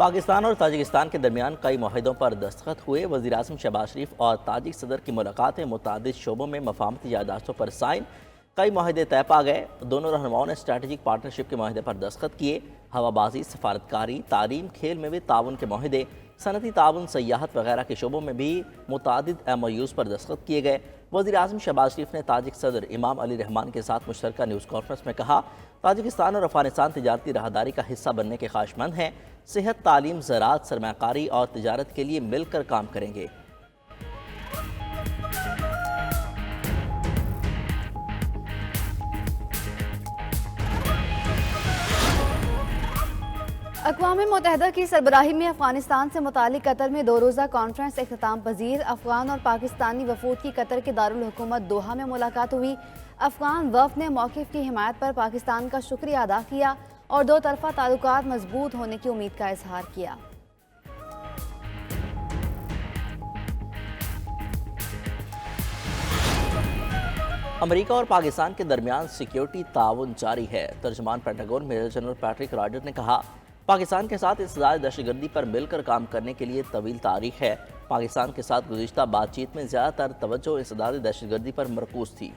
پاکستان اور تاجکستان کے درمیان کئی معاہدوں پر دستخط ہوئے۔ وزیر اعظم شہباز شریف اور تاجک صدر کی ملاقاتیں متعدد شعبوں میں مفاہمتی یادداشتوں پر سائن، کئی معاہدے طے پا گئے۔ دونوں رہنماؤں نے اسٹریٹجک پارٹنرشپ کے معاہدے پر دستخط کیے۔ ہوا بازی، سفارتکاری، تعلیم، کھیل میں بھی تعاون کے معاہدے، صنعتی تعاون، سیاحت وغیرہ کے شعبوں میں بھی متعدد MOUs پر دستخط کیے گئے۔ وزیر اعظم شہباز شریف نے تاجک صدر امام علی رحمان کے ساتھ مشترکہ نیوز کانفرنس میں کہا، تاجکستان اور افغانستان تجارتی راہداری کا حصہ بننے کے خواہشمند ہیں۔ صحت، تعلیم، زراعت، سرمایہ کاری اور تجارت کے لیے مل کر کام کریں گے۔ اقوام متحدہ کی سربراہی میں افغانستان سے متعلق قطر میں 2 روزہ کانفرنس اختتام پذیر۔ افغان اور پاکستانی وفود کی قطر کے دارالحکومت دوحہ میں ملاقات ہوئی۔ افغان وفد نے موقف کی حمایت پر پاکستان کا شکریہ ادا کیا اور 2 طرفہ تعلقات مضبوط ہونے کی امید کا اظہار کیا۔ امریکہ اور پاکستان کے درمیان سیکیورٹی تعاون جاری ہے۔ ترجمان Pentagon major general Patrick Roger نے کہا، پاکستان کے ساتھ انسداد دہشت گردی پر مل کر کام کرنے کے لیے طویل تاریخ ہے۔ پاکستان کے ساتھ گزشتہ بات چیت میں زیادہ تر توجہ انسداد دہشت گردی پر مرکوز تھی۔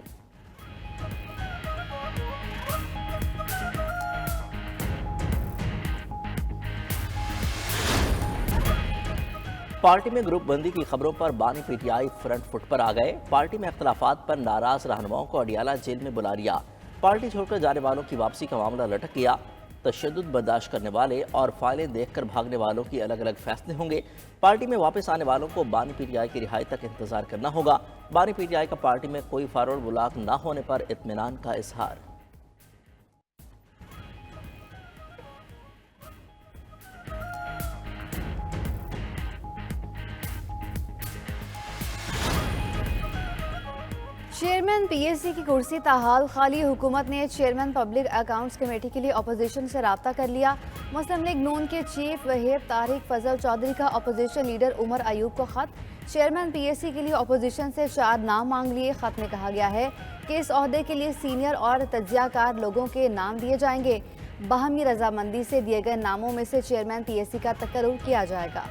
پارٹی میں گروپ بندی کی خبروں پر بانی PTI فرنٹ فٹ پر آ گئے۔ پارٹی میں اختلافات پر ناراض رہنماؤں کو اڈیالہ جیل میں بلا لیا۔ پارٹی چھوڑ کر جانے والوں کی واپسی کا معاملہ لٹک گیا۔ تشدد برداشت کرنے والے اور فائلیں دیکھ کر بھاگنے والوں کی الگ الگ فیصلے ہوں گے۔ پارٹی میں واپس آنے والوں کو بانی PTI کی رہائی تک انتظار کرنا ہوگا۔ بانی PTI کا پارٹی میں کوئی فارورڈ بلاک نہ ہونے پر اطمینان کا اظہار۔ چیئرمین PSC کی کرسی تاحال خالی، حکومت نے چیئرمین پبلک اکاؤنٹس کمیٹی کے لیے اپوزیشن سے رابطہ کر لیا۔ مسلم لیگ نون کے چیف وہیب طارق فضل چودھری کا اپوزیشن لیڈر عمر ایوب کو خط۔ چیئرمین PSC کے لیے اپوزیشن سے 4 نام مانگ لیے۔ خط میں کہا گیا ہے کہ اس عہدے کے لیے سینئر اور تجزیہ کار لوگوں کے نام دیے جائیں گے۔ باہمی رضامندی سے دیے گئے ناموں میں سے چیئرمین PSC کا تقرر کیا جائے گا۔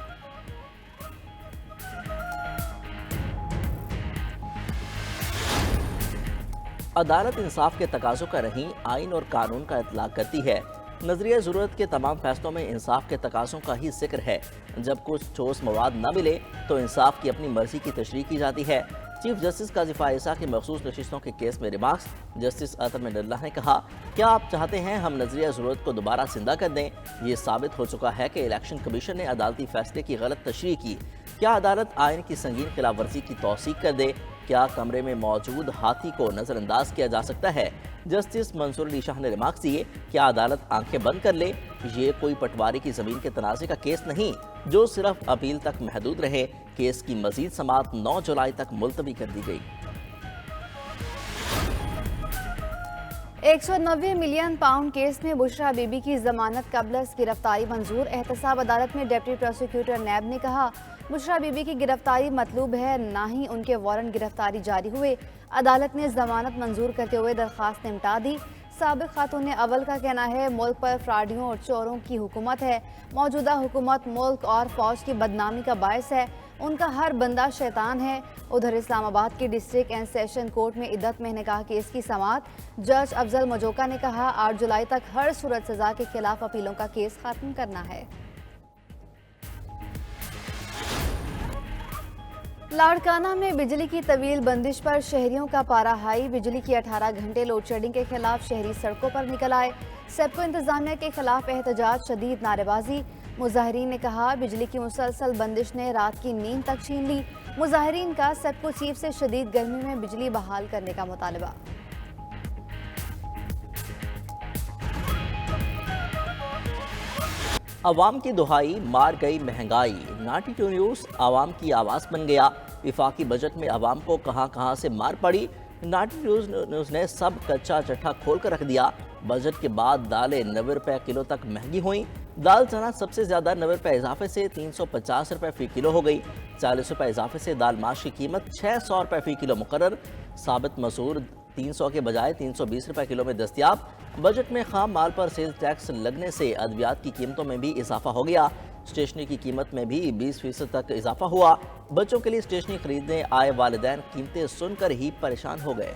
عدالت انصاف کے تقاضوں کا نہیں، آئین اور قانون کا اطلاق کرتی ہے۔ نظریہ ضرورت کے تمام فیصلوں میں انصاف کے تقاضوں کا ہی ذکر ہے۔ جب کچھ ٹھوس مواد نہ ملے تو انصاف کی اپنی مرضی کی تشریح کی جاتی ہے۔ چیف جسٹس قاضی فائزہ کی مخصوص نشستوں کے کیس میں ریمارکس۔ جسٹس اطہر من اللہ نے کہا، کیا آپ چاہتے ہیں ہم نظریہ ضرورت کو دوبارہ زندہ کر دیں؟ یہ ثابت ہو چکا ہے کہ الیکشن کمیشن نے عدالتی فیصلے کی غلط تشریح کی۔ کیا عدالت آئین کی سنگین خلاف ورزی کی توثیق کر دے؟ کیا کمرے میں موجود ہاتھی کو نظر انداز کیا جا سکتا ہے؟ جسٹس منصور علی شاہ نے ریمارکس دیے، کیا عدالت آنکھیں بند کر لے؟ یہ کوئی پٹواری کی زمین کے تنازع کا کیس نہیں جو صرف اپیل تک محدود رہے۔ کیس کی مزید سماعت 9 جولائی تک ملتوی کر دی گئی۔ 190 ملین پاؤنڈ کیس میں بشریٰ بی بی کی ضمانت قبل از گرفتاری منظور۔ احتساب عدالت میں ڈپٹی پروسیکیوٹر نیب نے کہا، بشریٰ بی بی کی گرفتاری مطلوب ہے، نہ ہی ان کے وارنٹ گرفتاری جاری ہوئے۔ عدالت نے ضمانت منظور کرتے ہوئے درخواست نمٹا دی۔ سابق خاتون اول کا کہنا ہے، ملک پر فراڈیوں اور چوروں کی حکومت ہے۔ موجودہ حکومت ملک اور فوج کی بدنامی کا باعث ہے۔ ان کا ہر بندہ شیطان ہے۔ ادھر اسلام آباد کی ڈسٹرکٹ اینڈ سیشن کورٹ میں عدت میں نکاح کیس کی سماعت۔ جج افضل مجوکا نے کہا، 8 جولائی تک ہر صورت سزا کے خلاف اپیلوں کا کیس ختم کرنا ہے۔ لاڑکانہ میں بجلی کی طویل بندش پر شہریوں کا پارہ ہائی۔ بجلی کی 18 گھنٹے لوڈ شیڈنگ کے خلاف شہری سڑکوں پر نکل آئے۔ سیپکو انتظامیہ کے خلاف احتجاج، شدید نعرے بازی۔ مظاہرین نے کہا، بجلی کی مسلسل بندش نے رات کی نیند تک چھین لی۔ مظاہرین کا سیپکو چیف سے شدید گرمی میں بجلی بحال کرنے کا مطالبہ۔ عوام کی دہائی، مار گئی مہنگائی۔ 92 نیوز عوام کی آواز بن گیا۔ وفاقی بجٹ میں عوام کو کہاں کہاں سے مار پڑی، 92 نیوز نے سب کچا چٹھا کھول کر رکھ دیا۔ بجٹ کے بعد دالیں 90 روپے کلو تک مہنگی ہوئیں۔ دال چنا سب سے زیادہ 90 روپے اضافے سے 350 روپے فی کلو ہو گئی۔ 40 روپے اضافے سے دال ماش کی قیمت 600 روپے فی کلو مقرر۔ ثابت مزور 300 کے بجائے 320 روپے کلو میں دستیاب۔ بجٹ میں خام مال پر سیل ٹیکس لگنے سے ادویات کی قیمتوں میں بھی اضافہ ہو گیا۔ اسٹیشنری کی قیمت میں بھی 20% تک اضافہ ہوا۔ بچوں کے لیے اسٹیشنری خریدنے آئے والدین قیمتیں سن کر ہی پریشان ہو گئے۔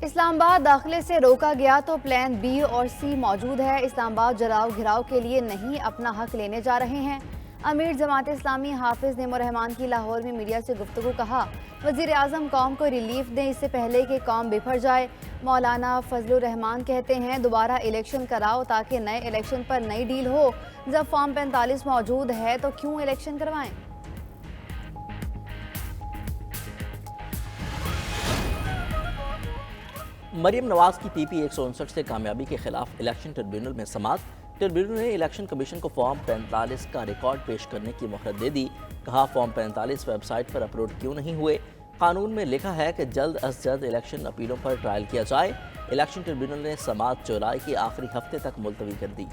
اسلام آباد داخلے سے روکا گیا تو پلان بی اور سی موجود ہے۔ اسلام آباد جلاؤ گھراؤ کے لیے نہیں اپنا حق لینے جا رہے ہیں۔ امیر جماعت اسلامی حافظ نعیم الرحمان کی لاہور میں میڈیا سے گفتگو۔ کہا وزیر اعظم قوم کو ریلیف دیں اس سے پہلے کہ قوم بکھر جائے۔ مولانا فضل الرحمان کہتے ہیں دوبارہ الیکشن کراؤ تاکہ نئے الیکشن پر نئی ڈیل ہو۔ جب فارم 45 موجود ہے تو کیوں الیکشن کروائیں؟ مریم نواز کی پی پی 159 سے کامیابی کے خلاف الیکشن ٹریبیونل میں سماعت۔ ٹریبیونل نے الیکشن کمیشن کو فارم 45 کا ریکارڈ پیش کرنے کی مہلت دے دی۔ کہا فارم 45 ویب سائٹ پر اپلوڈ کیوں نہیں ہوئے؟ قانون میں لکھا ہے کہ جلد از جلد الیکشن اپیلوں پر ٹرائل کیا جائے۔ الیکشن ٹریبیونل نے سماعت جولائی کے آخری ہفتے تک ملتوی کر دی۔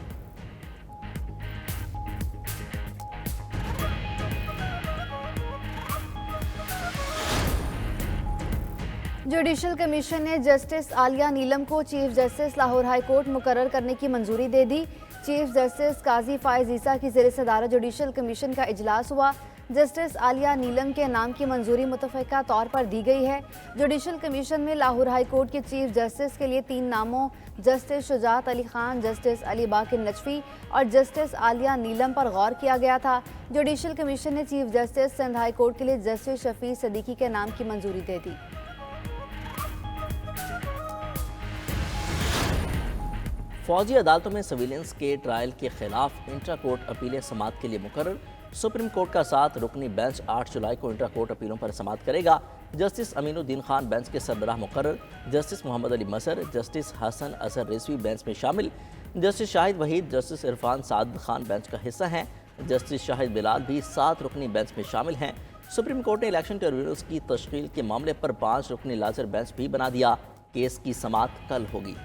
جوڈیشل کمیشن نے جسٹس عالیہ نیلم کو chief justice Lahore high court مقرر کرنے کی منظوری دے دی۔ چیف جسٹس قاضی فائز عیسیٰ کی زیر صدارت جوڈیشل کمیشن کا اجلاس ہوا۔ جسٹس عالیہ نیلم کے نام کی منظوری متفقہ طور پر دی گئی ہے۔ جوڈیشل کمیشن میں لاہور ہائی کورٹ کے چیف جسٹس کے لیے 3 ناموں جسٹس شجاعت علی خان، جسٹس علی باقر نجفی اور جسٹس عالیہ نیلم پر غور کیا گیا تھا۔ جوڈیشل کمیشن نے chief justice Sindh high court کے لیے جسٹس شفیع صدیقی کے نام کی منظوری دے دی۔ فوجی عدالتوں میں سویلنس کے ٹرائل کے خلاف انٹرا کورٹ اپیلیں سماعت کے لیے مقرر۔ سپریم کورٹ کا 7 رکنی بینچ 8 جولائی کو انٹرا کورٹ اپیلوں پر سماعت کرے گا۔ جسٹس امین الدین خان بینچ کے سربراہ مقرر۔ جسٹس محمد علی مظہر، جسٹس حسن اظہر رضوی بینچ میں شامل۔ جسٹس شاہد وحید، جسٹس عرفان سعادت خان بینچ کا حصہ ہیں۔ جسٹس شاہد بلال بھی 7 رکنی بینچ میں شامل ہیں۔ سپریم کورٹ نے الیکشن ٹریبیونلز کی تشکیل کے معاملے پر 5 رکنی لارجر بینچ بھی بنا دیا۔ کیس کی سماعت کل ہوگی۔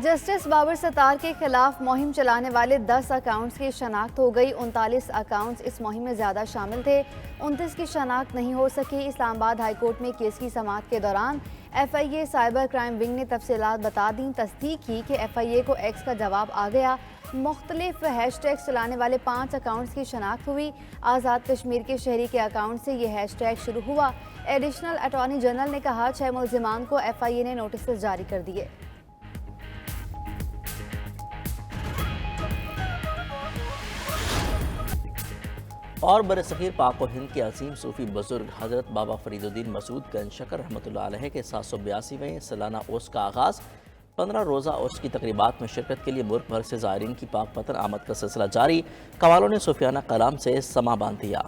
جسٹس بابر ستار کے خلاف مہم چلانے والے 10 اکاؤنٹس کی شناخت ہو گئی۔ 39 اکاؤنٹس اس مہم میں زیادہ شامل تھے، 29 کی شناخت نہیں ہو سکی۔ اسلام آباد ہائی کورٹ میں کیس کی سماعت کے دوران F I A cyber crime wing نے تفصیلات بتا دیں۔ تصدیق کی کہ ایف آئی اے کو ایکس کا جواب آ گیا۔ مختلف ہیش ٹیگز چلانے والے 5 اکاؤنٹس کی شناخت ہوئی۔ آزاد کشمیر کے شہری کے اکاؤنٹ سے یہ ہیش ٹیگ شروع ہوا۔ ایڈیشنل اٹارنی جنرل نے کہا 6 ملزمان کو ایف آئی اے نے نوٹسز جاری کر دیے۔ اور برصغیر پاک و ہند کے عظیم صوفی بزرگ حضرت بابا فرید الدین مسعود گنج شکر رحمۃ اللہ علیہ کے 782ویں سالانہ عرس کا آغاز۔ 15 روزہ عرس کی تقریبات میں شرکت کے لیے ملک بھر سے زائرین کی پاک پتن آمد کا سلسلہ جاری۔ قوالوں نے صوفیانہ کلام سے سماں باندھ دیا۔